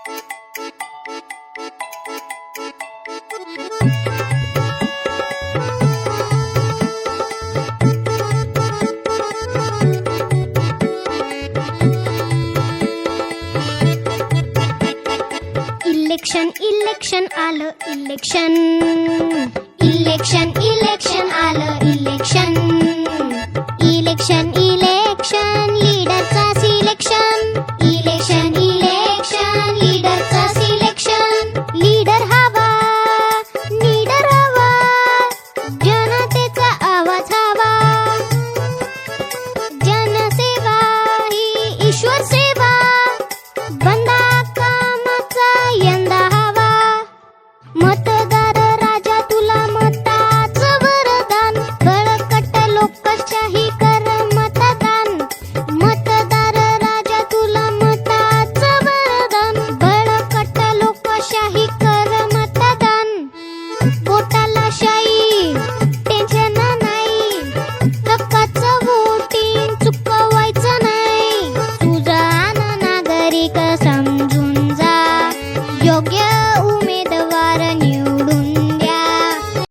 election election आलं election, election election आलं election, election election लीडरचा सिलेक्शन, इलेक्शन इलेक्शन लीडरचा सिलेक्शन, लीडर हवा लीडर हवा, जनतेचा आवाज हवा, जनसेवा ही ईश्वर सेवा, बंदा कामाचा यंदा हवा, मतदार राजा तुला मताचं वरदान, बळकट लोकशाही कर मतदान, मतदार राजा तुला मताचं वरदान, बळकट लोकशाही कर मतदान, पोटाला शाई